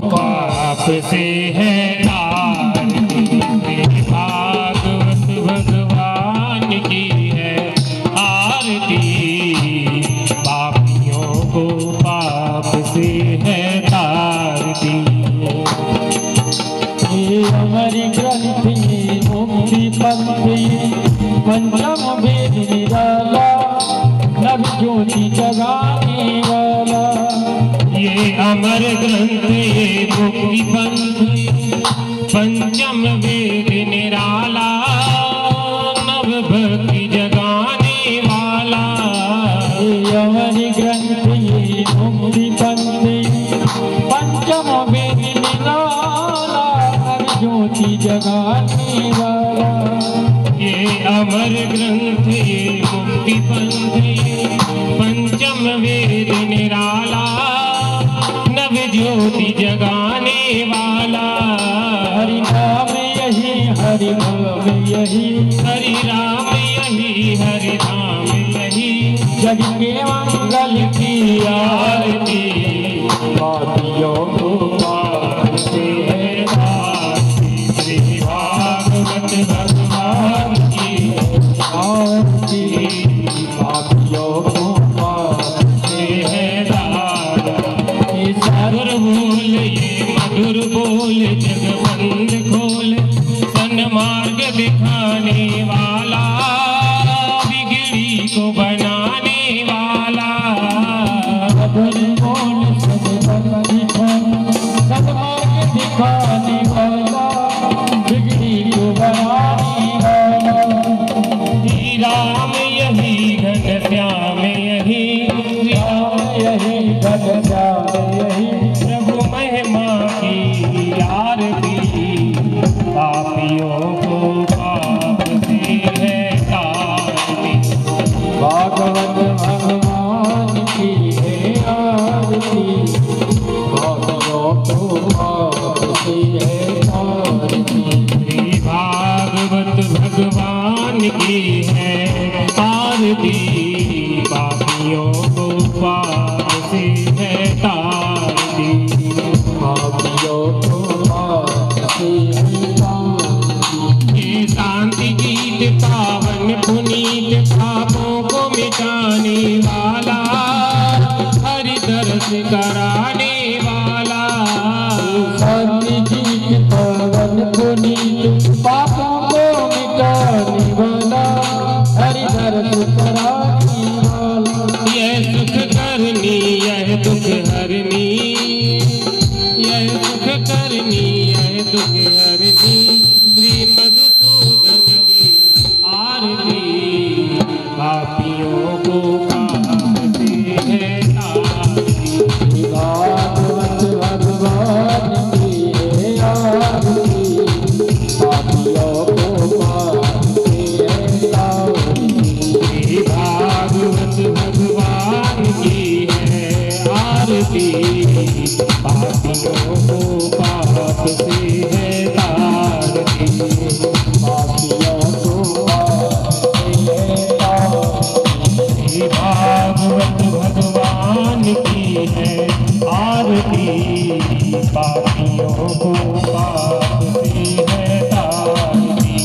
पाप से है आरती, भागवत भगवान की है आरती, पापियों को पाप से है तारती। ये हमारी ग्रंथि मुक्ति पंथी पंचम वेद निराला, नव ज्योति जगाने वाला। ये अमर ग्रंथ ये मुक्ति पंथ पंचम वेद निराला, नव भक्ति जगाने वाला। ये अमर ग्रंथ ये मुक्ति पंथ पंचम वेद निराला, नव ज्योति जगाने वाला। ये अमर ग्रंथ ये मुक्ति पंथ पंचम वेद निराला, नव ज्योति जगाने वाला। हरि नाम यही हरि नाम यही, हरि राम यही हरि धाम यही, जग के मंगल की आरती, पापियों को पाप से है आरती। श्री भागवत भगवान की आरती, पापियों को पाप से है आरती। सागर बोल ये मधुर बोल, जग बंद खोल, सन्मार्ग दिखाने वाला, बिगड़ी को बनाने वाला। मधुर बोल सन्मार्ग दिखाने वाला, बिगड़ी को बनाने वाला। श्री राम यही घन श्याम यही, राम यही घन श्याम यही, प्रभु महिमा की आरती, पापियों को पाप से है तारती। भागवत भगवान की है आरती, पापियों को पाप से है तारती। श्री भागवत भगवान की है आरती, पापियों को पाप से है तारती। पापियों को पाप से है तारती। ये शांति गीत पावन पुनीत, पापों को मिटाने वाला, हरि दर्श कराने वाला। शांति गीत पावन पुनीत, पापों को मिटाने वाला, हरि दर्श कराने वाला। यह सुख करनी यह दुख हरनी, यह सुख करनी यह दुख हरनी, श्री मधुसूदन की आरती, पापियों को पाप से है तारती। भागवत भगवान की है आरती, पापियों को पाप से है तारती। श्री भागवत भगवान की है आरती, पापियों को पाप से है तारती। पापियों को पाप से है तारती। श्री भागवत भगवान की है आरती, पापियों को पाप से है तारती।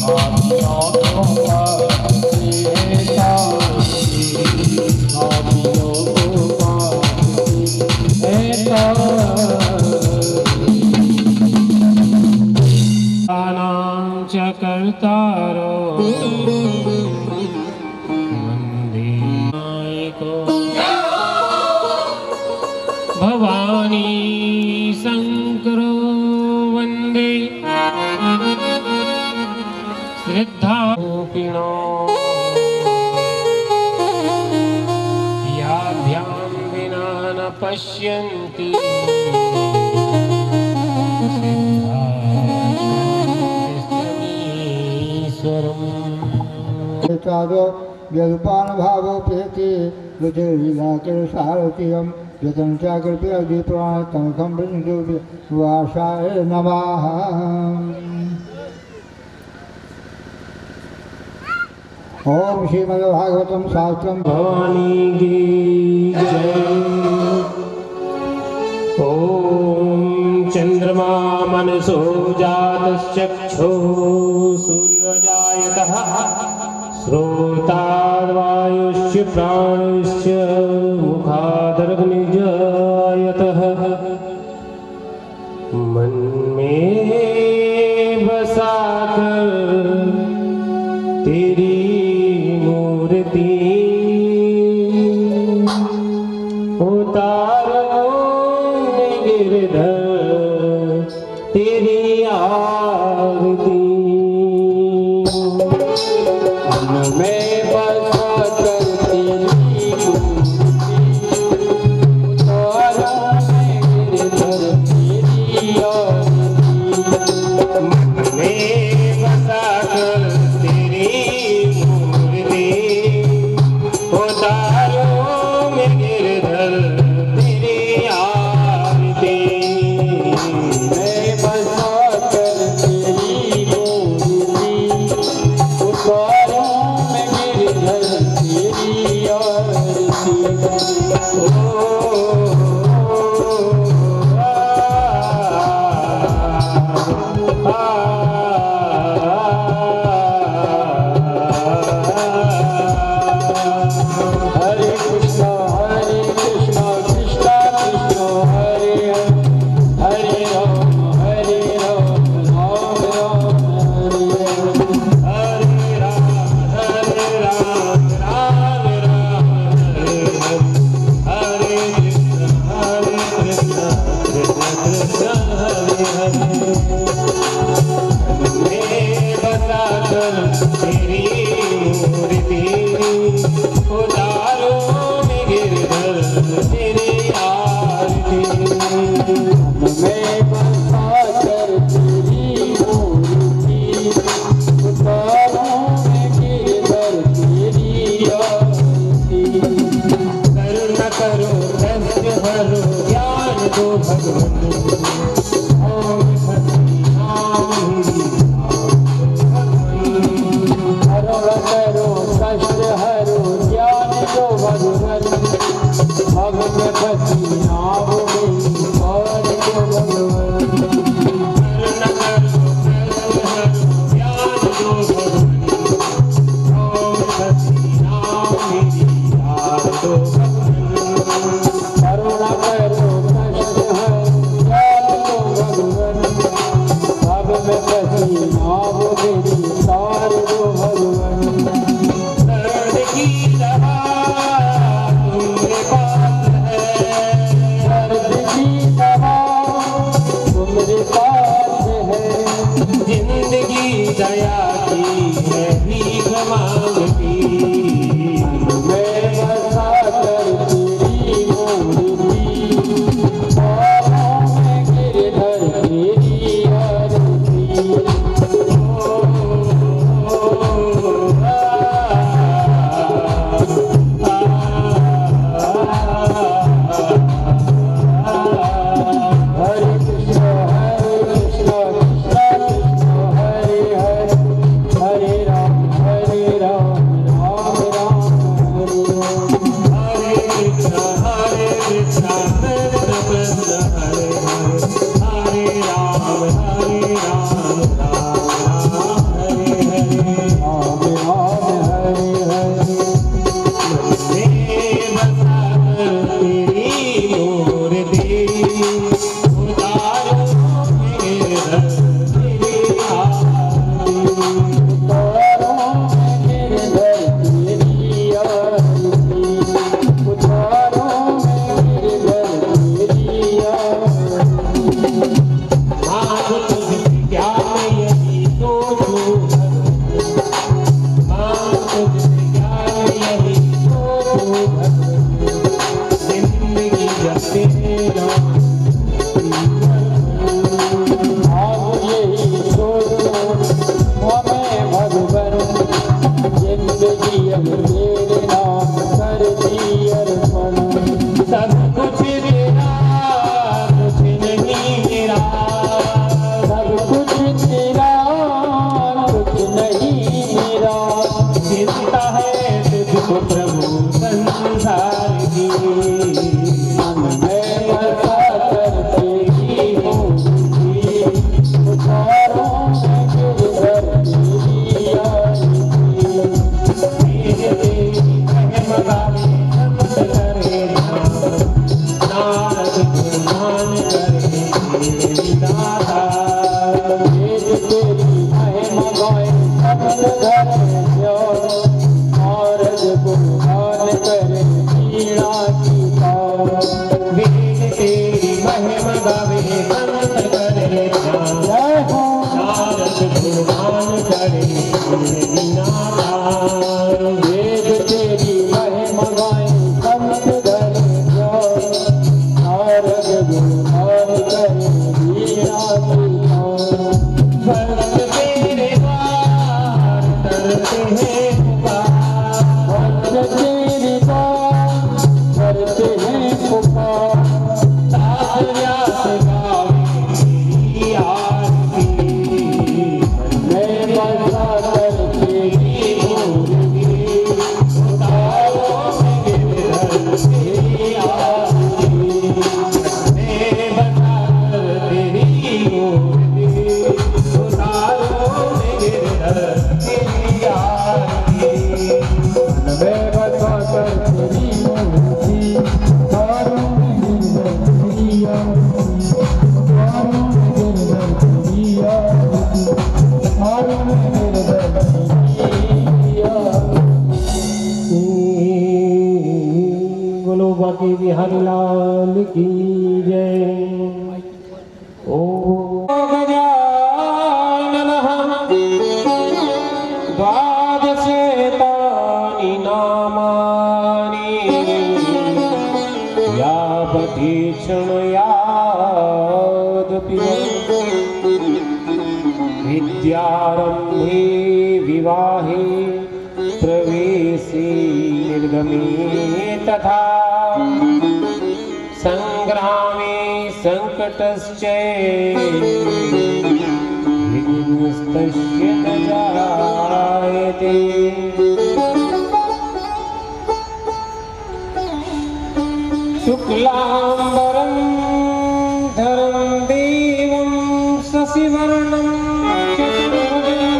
पापियों को पाप से है तारती। पापियों को पाप से है तारती। नाम च कर्तारो वन्दे नायको, भवानी शंकरो वन्दे श्रद्धारूपिणो, याभ्यां विना न पश्यन्ति व्यपान भावोपेति रुचिर्लीलाकिल सारथियं यतं चाकृत्य दीप्राण तमखं वासाय नमः। ओम श्रीमद्भागवतम शास्त्रम भवानी की जय। ओम मनसो जातश्चक्षुः सूर्यो जायतः श्रोताद्वायुश्च प्राणश्च मुखादग्निर्जायतः मन में बसाकर तेरी मूर्ति उतारो गिरधर तेरी आरती मन में बसाकर तेरी उतारो गिरधर तेरी आरती में बसाकर तेरी मूर्ति उतारो में गिरधर तेरी आरती मैं बसाकर तेरी मूर्ति उतारूं मैं गिरधर तेरी आरती हरे कृष्णा कृष्णा कृष्णा हरे हरे राम राम राम हरे हरे हरे राम राम राम हरे हरे हरे कृष्ण कृष्ण कृष्ण हरे हरे मैं बसाकर तेरी मूर्ति उतारो में गिरधर तेरी आरती मैं बसाकर तेरी मूर्ति उतारूं मैं गिरधर तेरी आरती करुण करो कष्ट हरो ज्ञान दो भगवान ओम सच्ची नाम हरो करो कष्ट हरो ज्ञान दो भगवन भव में बसी नाव मेरी और दो भगवन करुण करो कष्ट हरो ज्ञान दो भगवान ओम सच्ची नाम मेरी याद दो भगवान करुणा करो कष्ट हरो ज्ञान दो भगवन भव में बसी नाव मेरी तार दो भगवन दर्द की दवा तुम्हारे पास है दर्द लाल की जय। ओम गजाननः द्वादशेतानि नामानि यावति शृणुयादपि विद्यारम्भे विवाहे प्रवेशे निर्गमे तथा संग्रामे संकटश्च विघ्नस्तस्य न जायते। शुक्लांबरं धरं देवं शशिवर्णं चतुर्भुजं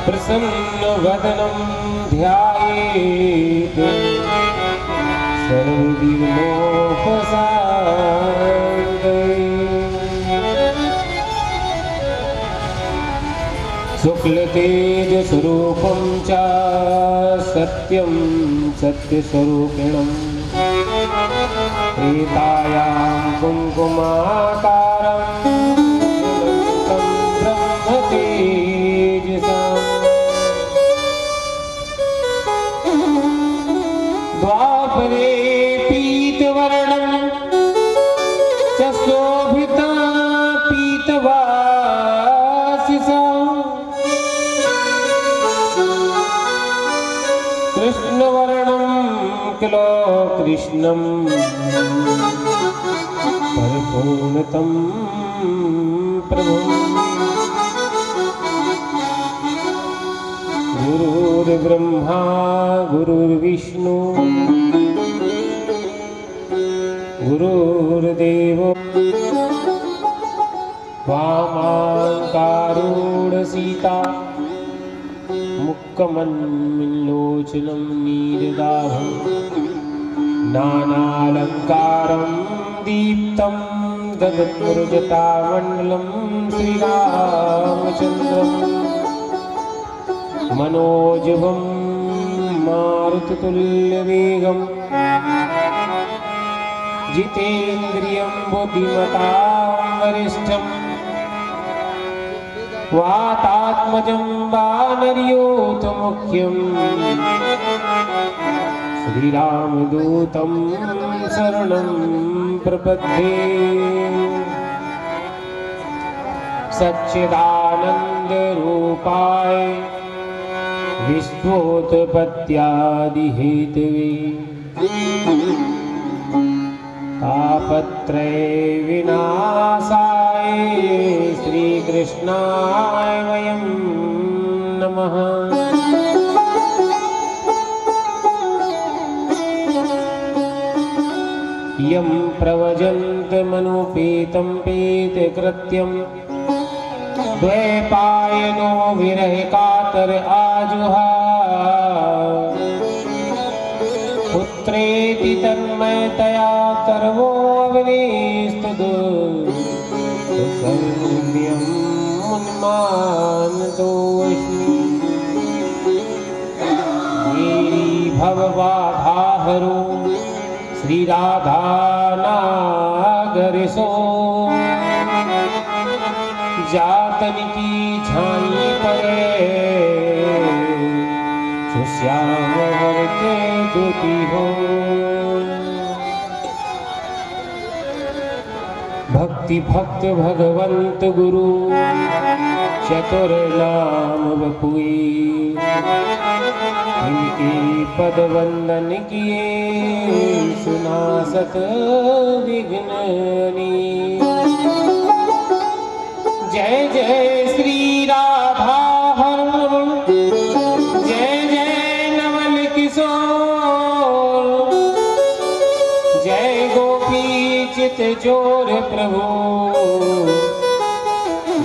प्रसन्नवदनं ध्यायेत् शुक्लतेजस्वरूपं च सत्यं सत्यस्वरूपिणं त्रेतायां कुङ्कुमाकारं ज्वलन्तं ब्रह्मतेजसा द्वापरे पीतवर्णं च शोभिता पीतवासिसा कृष्णवर्णं किलो कृष्णं परिपूर्णतं प्रभुम् गुरुर्ब्रह्मा गुरुर्विष्णु गुरुर्देवो वामाङ्कारूढसीता मुक्कमन्लोचनं नीरदाभं नानालङ्कारं दीप्तं ददत्पुरजटामण्डलं श्रीरामचन्द्रम् मनोजवं मारुततुल्यवेगं जितेन्द्रियं बुद्धिमतां वरिष्ठं वातात्मजं वानरयूथमुख्यं श्रीरामदूतं शरणं प्रपद्ये। सच्चिदानन्दरूपाय विश्वोत्पत्त्यादिहेतवे तापत्रय विनाशाय श्रीकृष्णाय वयं नमः। यं प्रव्रजन्तमनुपेतं पेतकृत्यं द्वैपायनो विरह कातर आजुहाव पुत्रेति तन्मयतया सर्वोऽविनेस्तुदुर्संज्ञं मुनिमानतोऽस्मि। मेरी भवबाधाहरो श्रीराधानागरिसो जातन की झाई पड़े सुश्याम के दुती हो। भक्ति भक्त भगवंत गुरु चतुर नाम बपुए इनके पद वंदन किए सुना सत विघ्ननी। जय जय श्री राधा हरण जय जय नवल किशोर जय गोपी चित चोर प्रभु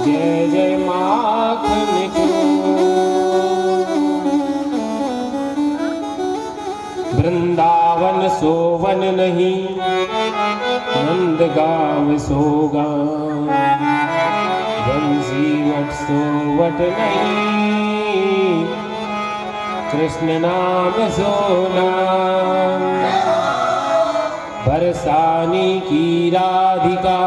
जय जय माखन चोर। वृंदावन सोवन नहीं नंद गाँव सोगा बंसी वट सो वट नहीं कृष्ण नाम सोना बरसाने की राधिका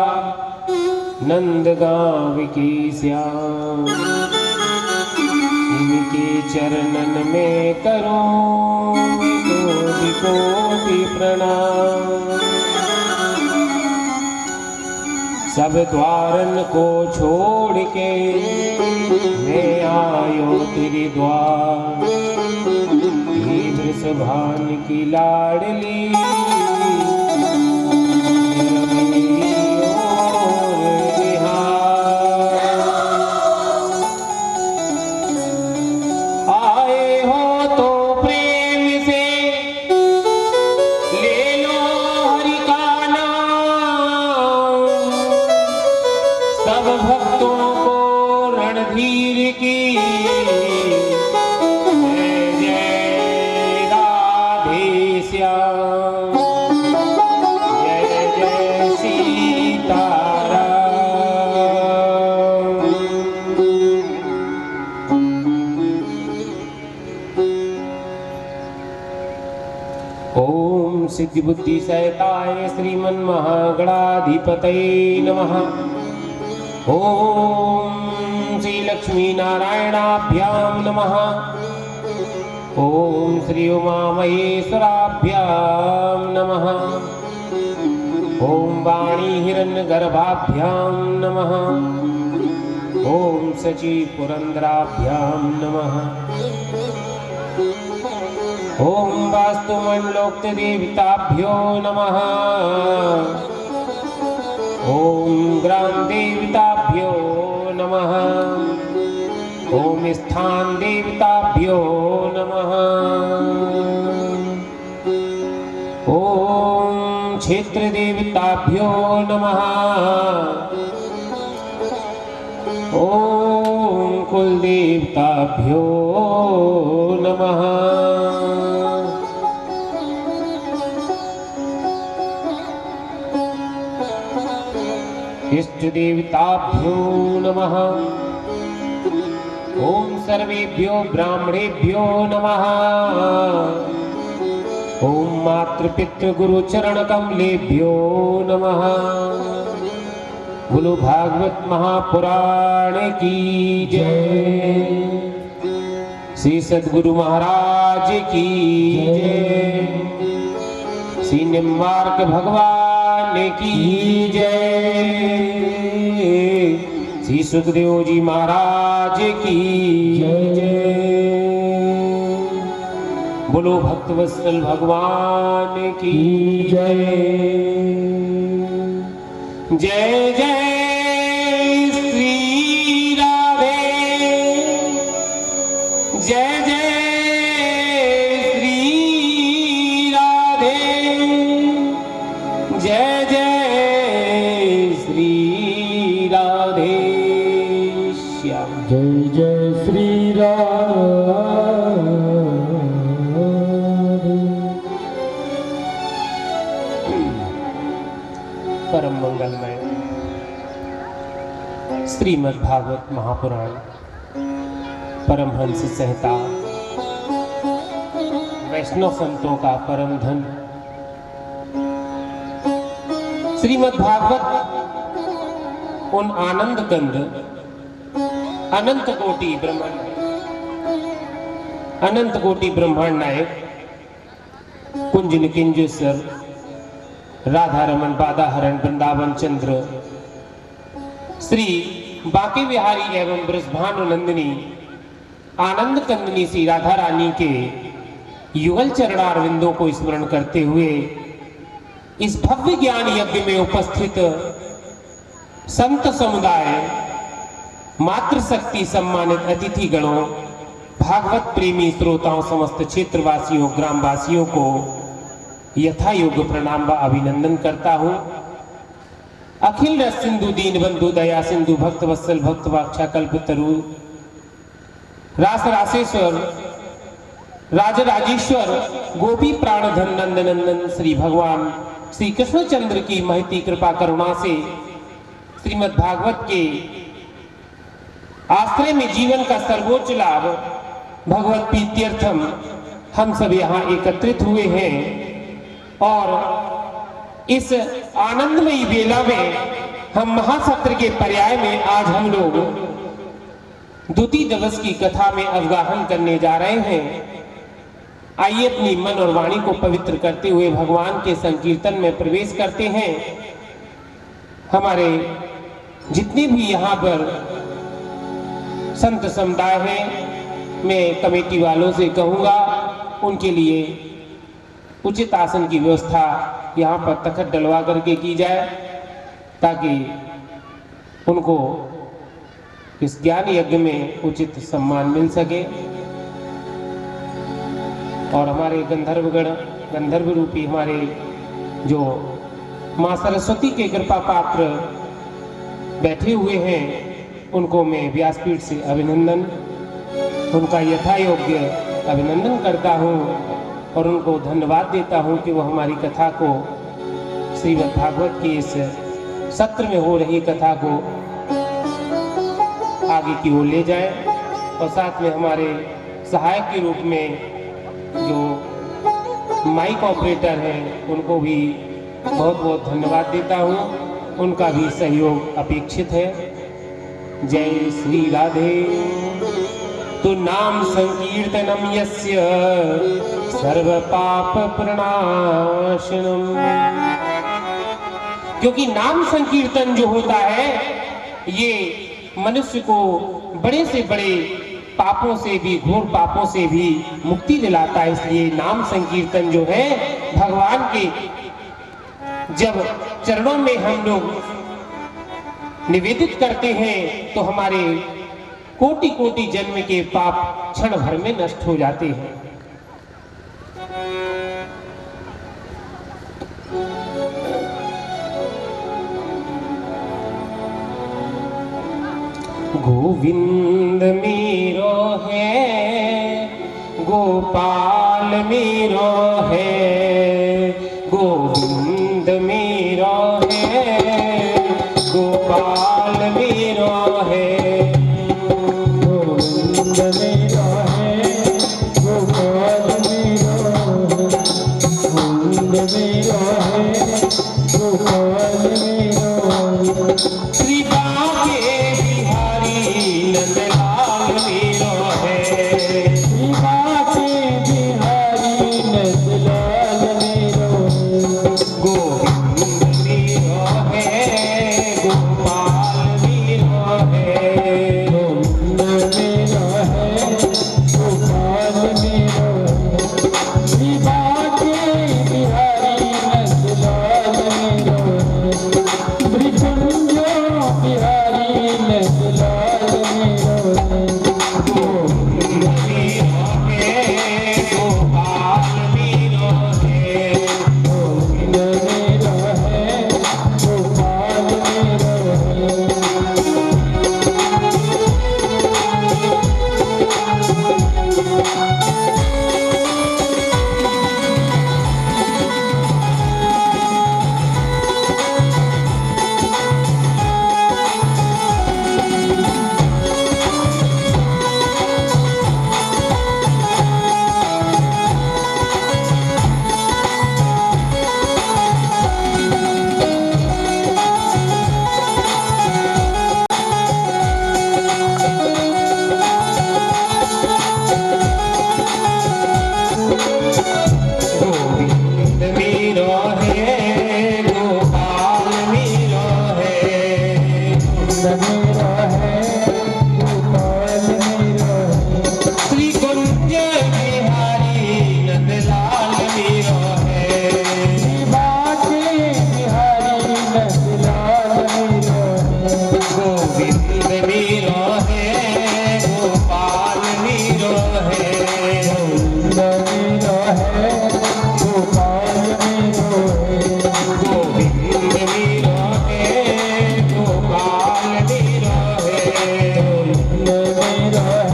नंदगांव की श्याम इनके चरणन में करूं कोटि प्रणाम। सब द्वारन को छोड़ के मैं आयो तेरे द्वार हे वृषभान की लाडली सिद्धि बुद्धि सहिताय श्रीमन महागणाधिपतये नमः। ओम श्री लक्ष्मी नारायणाभ्याम नमः। ओम श्री उमा महेश्वराभ्याम नमः। ओम वाणी हिरण्यगर्भाभ्याम नमः। ओम सची पुरंदराभ्याम नमः। ओम वास्तु मंडलोक्त देवताभ्यो नमः। ओम ग्राम देवताभ्यो नमः। ओम स्थान देवताभ्यो नमः। ओम क्षेत्र देवताभ्यो नमः। ओम कुल देवताभ्यो नमः। इष्ट देवताभ्यो नमः। ओम सर्वेभ्यो ब्राह्मणेभ्यो नमः। ओम मातृपितृ गुरु चरण कमलेभ्यो नमः। बोलो भागवत महापुराण की जय। श्री सद्गुरु महाराज की जय। श्री निम्बार्क भगवान की जय। श्री सुखदेव जी महाराज की जय। बोलो भक्तवत्सल भगवान की जय। जय जय श्री राधे। जय जय श्री राधे। जय जय श्री राधे श्याम। जय जय श्री राधे। परम मंगलमय श्रीमद् भागवत महापुराण परमहंस संहिता वैष्णव संतों का परम धन श्रीमद् भागवत उन आनंद कंद अनंत कोटि ब्रह्मांड नायक कुंज निकिंजेश्वर राधा रमन बादाहरण वृंदावन चंद्र श्री बांके बिहारी एवं ब्रजभानु नंदिनी आनंद कंदनी श्री राधा रानी के युगल चरणारविंदों को स्मरण करते हुए इस भव्य ज्ञान यज्ञ में उपस्थित संत समुदाय, मातृशक्ति सम्मानित अतिथि गणों, भागवत प्रेमी श्रोताओं, समस्त क्षेत्रवासियों, ग्रामवासियों को यथा योग्य प्रणाम व अभिनंदन करता हूं। अखिल रस सिंधु दीन बंधु दया सिंधु भक्त वत्सल भक्त वाक्षा कल्प तरु रास रासेश्वर राजराजेश्वर गोपी प्राणधन नंद नंदन श्री भगवान श्री कृष्णचंद्र की महती कृपा करुणा से श्रीमद् भागवत के आश्रय में जीवन का सर्वोच्च लाभ भगवत प्रीत्यर्थम हम सब यहाँ एकत्रित हुए हैं और इस आनंदमयी बेला में हम महासत्र के पर्याय में आज हम लोग द्वितीय दिवस की कथा में अवगाहन करने जा रहे हैं। आइए अपनी मन और वाणी को पवित्र करते हुए भगवान के संकीर्तन में प्रवेश करते हैं। हमारे जितने भी यहाँ पर संत समुदाय हैं, मैं कमेटी वालों से कहूँगा उनके लिए उचित आसन की व्यवस्था यहाँ पर तखत डलवा करके की जाए ताकि उनको इस ज्ञान यज्ञ में उचित सम्मान मिल सके। और हमारे गंधर्व रूपी हमारे जो माँ सरस्वती के कृपा पात्र बैठे हुए हैं उनको मैं व्यासपीठ से अभिनंदन, उनका यथा योग्य अभिनंदन करता हूँ और उनको धन्यवाद देता हूँ कि वो हमारी कथा को श्रीमद् भागवत की इस सत्र में हो रही कथा को आगे की ओर ले जाएं और साथ में हमारे सहायक के रूप में जो माइक ऑपरेटर हैं उनको भी बहुत बहुत धन्यवाद देता हूँ, उनका भी सहयोग अपेक्षित है। जय श्री राधे। तो नाम संकीर्तनम यस्य सर्व पाप प्रणाशनम, क्योंकि नाम संकीर्तन जो होता है ये मनुष्य को बड़े से बड़े पापों से भी, घोर पापों से भी मुक्ति दिलाता है। इसलिए नाम संकीर्तन जो है भगवान के जब चरणों में हम लोग निवेदित करते हैं तो हमारे कोटि कोटि जन्म के पाप क्षण भर में नष्ट हो जाते हैं। गोविंद मेरो है, गोपाल मेरो है, गोविंद मेरो है, गोपाल मेरो है, गोविंद मेरो है, गोपाल मेरो है, गोविंद मेरो है, गोपाल मेरो है, श्री बाके बिहारी नंदलाल मेरो है, श्री बाके बिहारी नंदलाल मेरो है, गोविंद मेरो है, गोपाल मेरो है, गोविंद मेरो है, गोपाल मेरो है, श्री बाके बिहारी नंदलाल मेरो है, श्री बिहारी नंदलाल मेरो है, गोविंद मेरो है, गोपाल मेरो है, गोविंद मेरो है, गोपाल मेरो है, गोविंद मेरो है, गोपाल मेरो है, गोविंद मेरो है, गोपाल मेरो है, श्री कुंज बिहारी नंदलाल मेरो है, श्री बाके बिहारी नंदलाल मेरो है, गोविंद मेरो है, गोपाल मेरो है, गोविंद मेरो है, गोपाल मेरो है, गोविंद मेरो है, गोपाल मेरो है, गोविंद मेरो है,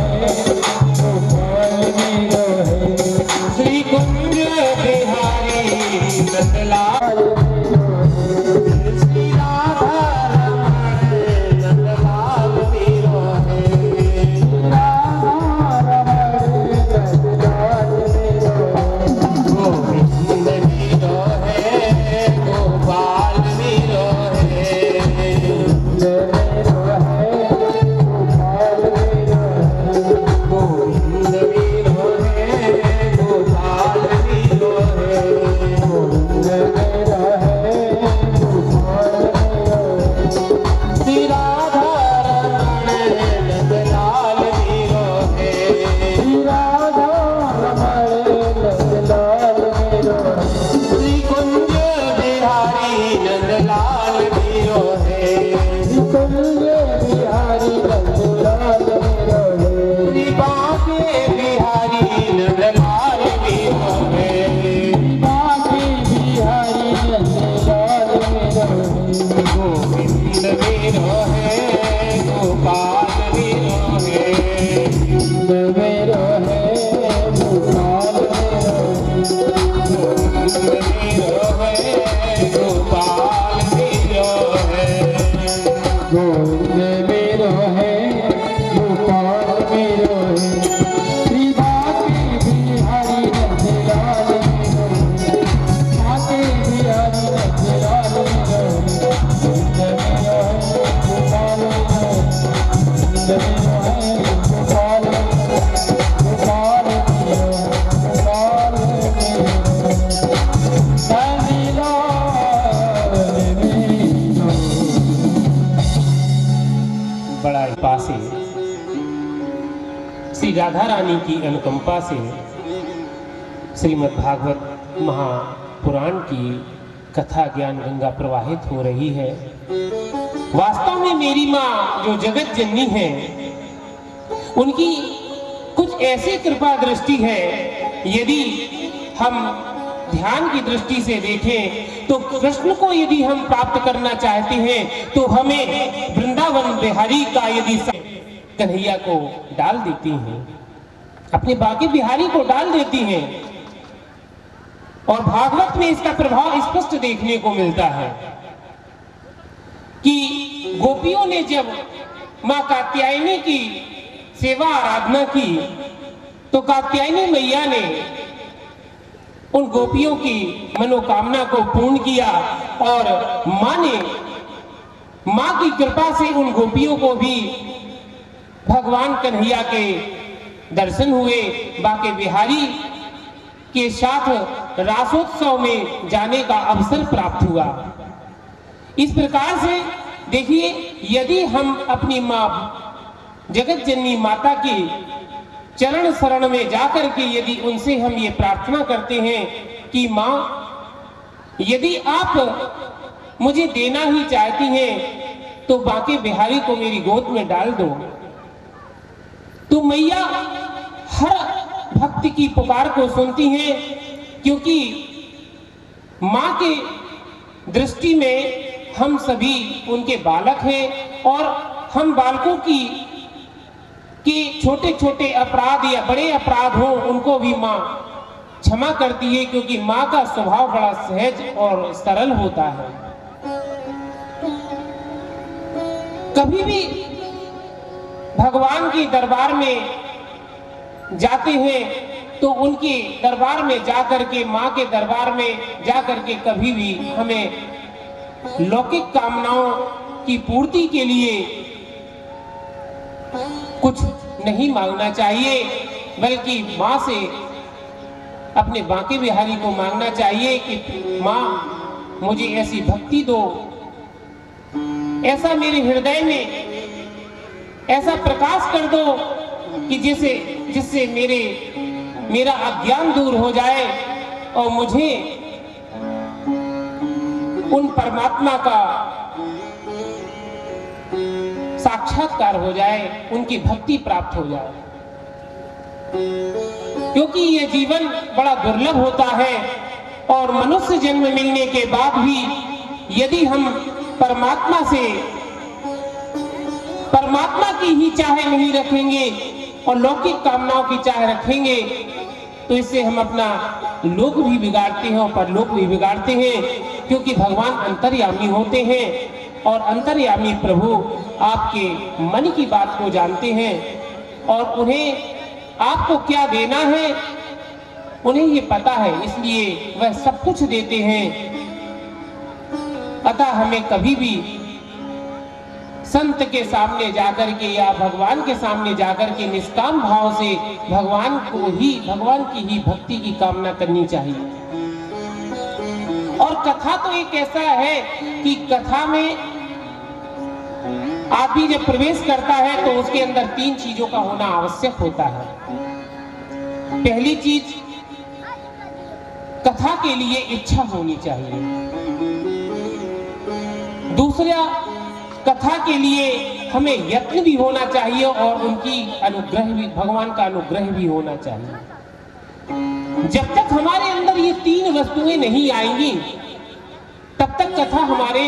गोपाल मेरो है, श्री कुंज बिहारी नंदलाल श्री राधा रमण नंदलाल मेरो है, राधा रमण मेरो है, गोपाल मेरो है। गोविंद मेरो है, गोपाल मेरो है, श्री बाके बिहारी नंदलाल मेरो है, बाके बिहारी नंदलाल मेरो है। गोविंद मेरो है, गोपाल मेरो है, गोविंद मेरो है, गोपाल मेरो है, गोपाल मेरो है, गोपाल मेरो है, नंदलाल मेरो। बड़ा पासे श्री राधा रानी की अनुकंपा से श्रीमद् भागवत महापुराण की कथा ज्ञान गंगा प्रवाहित हो रही है। वास्तव में मेरी माँ जो जगत जननी है, उनकी कुछ ऐसी कृपा दृष्टि है, यदि हम ध्यान की दृष्टि से देखें तो कृष्ण को यदि हम प्राप्त करना चाहते हैं तो हमें वृंदावन बिहारी का यदि कन्हैया को डाल देती हैं, अपने बाकी बिहारी को डाल देती हैं। और भागवत में इसका प्रभाव स्पष्ट देखने को मिलता है कि गोपियों ने जब मां कात्यायनी की सेवा आराधना की तो कात्यायनी मैया ने उन गोपियों की मनोकामना को पूर्ण किया और मां की कृपा से उन गोपियों को भी भगवान कन्हैया के दर्शन हुए, बाके बिहारी के साथ रासोत्सव में जाने का अवसर प्राप्त हुआ। इस प्रकार से देखिए, यदि हम अपनी मां जगत जननी माता की चरण शरण में जाकर के यदि उनसे हम ये प्रार्थना करते हैं कि मां, यदि आप मुझे देना ही चाहती हैं तो बाके बिहारी को मेरी गोद में डाल दो, तो मैया हर भक्त की पुकार को सुनती हैं, क्योंकि मां के दृष्टि में हम सभी उनके बालक हैं और हम बालकों की छोटे छोटे अपराध या बड़े अपराध हो उनको भी मां क्षमा करती है, क्योंकि मां का स्वभाव बड़ा सहज और सरल होता है। कभी भी भगवान के दरबार में जाते हैं तो उनके दरबार में जाकर के, मां के दरबार में जाकर के कभी भी हमें लौकिक कामनाओं की पूर्ति के लिए कुछ नहीं मांगना चाहिए, बल्कि मां से, अपने बाके बिहारी को मांगना चाहिए कि मां मुझे ऐसी भक्ति दो, ऐसा मेरे हृदय में ऐसा प्रकाश कर दो कि जिससे मेरा अज्ञान दूर हो जाए और मुझे उन परमात्मा का साक्षात्कार हो जाए, उनकी भक्ति प्राप्त हो जाए। क्योंकि ये जीवन बड़ा दुर्लभ होता है और मनुष्य जन्म मिलने के बाद भी यदि हम परमात्मा की ही चाह नहीं रखेंगे और लौकिक कामनाओं की चाह रखेंगे तो इससे हम अपना लोक भी बिगाड़ते हैं और परलोक भी बिगाड़ते हैं, क्योंकि भगवान अंतर्यामी होते हैं और अंतर्यामी प्रभु आपके मन की बात को जानते हैं और उन्हें आपको क्या देना है उन्हें ये पता है, इसलिए वह सब कुछ देते हैं। अतः हमें कभी भी संत के सामने जाकर के या भगवान के सामने जाकर के निष्काम भाव से भगवान की ही भक्ति की कामना करनी चाहिए। और कथा तो एक ऐसा है कि कथा में आदमी जब प्रवेश करता है तो उसके अंदर 3 चीजों का होना आवश्यक होता है। पहली चीज, कथा के लिए इच्छा होनी चाहिए। दूसरा, कथा के लिए हमें यत्न भी होना चाहिए और उनकी अनुग्रह भी, भगवान का अनुग्रह भी होना चाहिए। जब तक हमारे अंदर ये 3 वस्तुएं नहीं आएंगी तब तक कथा हमारे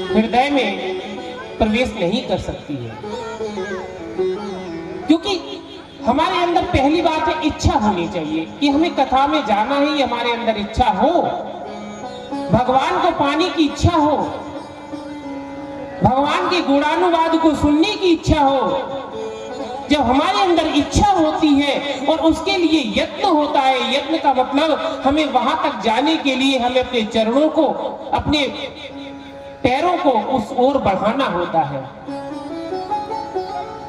हृदय में प्रवेश नहीं कर सकती है, क्योंकि हमारे अंदर पहली बात है इच्छा होनी चाहिए कि हमें कथा में जाना है, हमारे अंदर इच्छा हो, भगवान को पाने की इच्छा हो, भगवान के गुणानुवाद को सुनने की इच्छा हो। जब हमारे अंदर इच्छा होती है और उसके लिए यत्न होता है, यत्न का मतलब हमें वहां तक जाने के लिए हमें अपने चरणों को, अपने पैरों को उस ओर बढ़ाना होता है।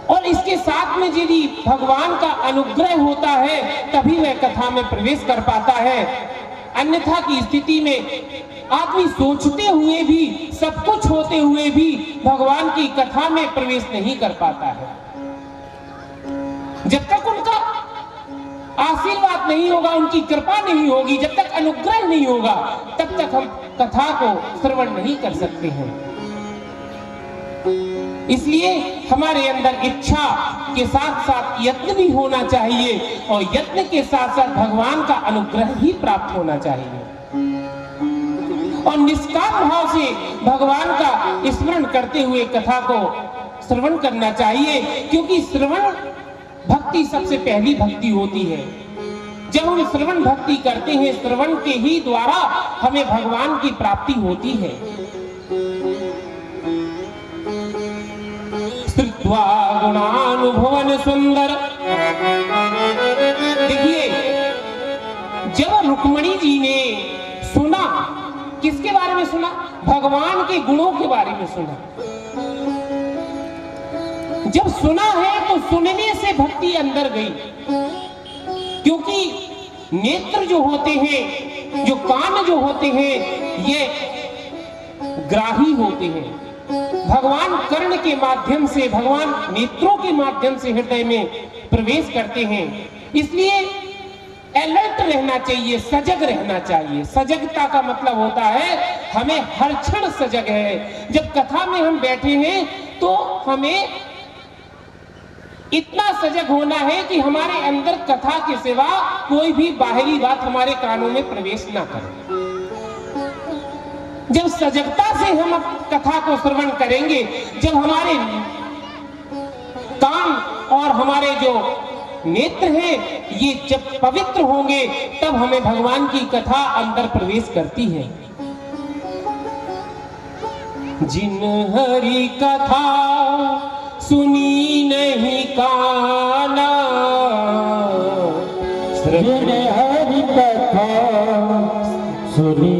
और इसके साथ में यदि भगवान का अनुग्रह होता है तभी वह कथा में प्रवेश कर पाता है। अन्यथा की स्थिति में आदमी सोचते हुए भी, सब कुछ होते हुए भी भगवान की कथा में प्रवेश नहीं कर पाता है। जब तक उनका आशीर्वाद नहीं होगा, उनकी कृपा नहीं होगी, जब तक अनुग्रह नहीं होगा, तब तक हम कथा को श्रवण नहीं कर सकते हैं। इसलिए हमारे अंदर इच्छा के साथ साथ यत्न भी होना चाहिए और यत्न के साथ साथ भगवान का अनुग्रह भी प्राप्त होना चाहिए और निष्काम भाव से भगवान का स्मरण करते हुए कथा को श्रवण करना चाहिए, क्योंकि श्रवण भक्ति सबसे पहली भक्ति होती है। जब हम श्रवण भक्ति करते हैं, श्रवण के ही द्वारा हमें भगवान की प्राप्ति होती है। श्रुत्वा गुणानुभवन सुंदर, देखिए जब रुक्मणी जी ने सुना, किसके बारे में सुना? भगवान के गुणों के बारे में सुना। जब सुना है तो सुनने से भक्ति अंदर गई, क्योंकि नेत्र जो होते हैं, जो कान जो होते हैं, ये ग्राही होते हैं। भगवान कर्ण के माध्यम से, भगवान नेत्रों के माध्यम से हृदय में प्रवेश करते हैं। इसलिए अलर्ट रहना चाहिए, सजग रहना चाहिए। सजगता का मतलब होता है हमें हर क्षण सजग है। जब कथा में हम बैठे हैं तो हमें इतना सजग होना है कि हमारे अंदर कथा के सिवा कोई भी बाहरी बात हमारे कानों में प्रवेश ना करे। जब सजगता से हम कथा को श्रवण करेंगे, जब हमारे कान और हमारे जो नेत्र हैं ये जब पवित्र होंगे, तब हमें भगवान की कथा अंदर प्रवेश करती है। जिन हरि कथा सुनी नहीं काना, जिन हरि कथा सुनी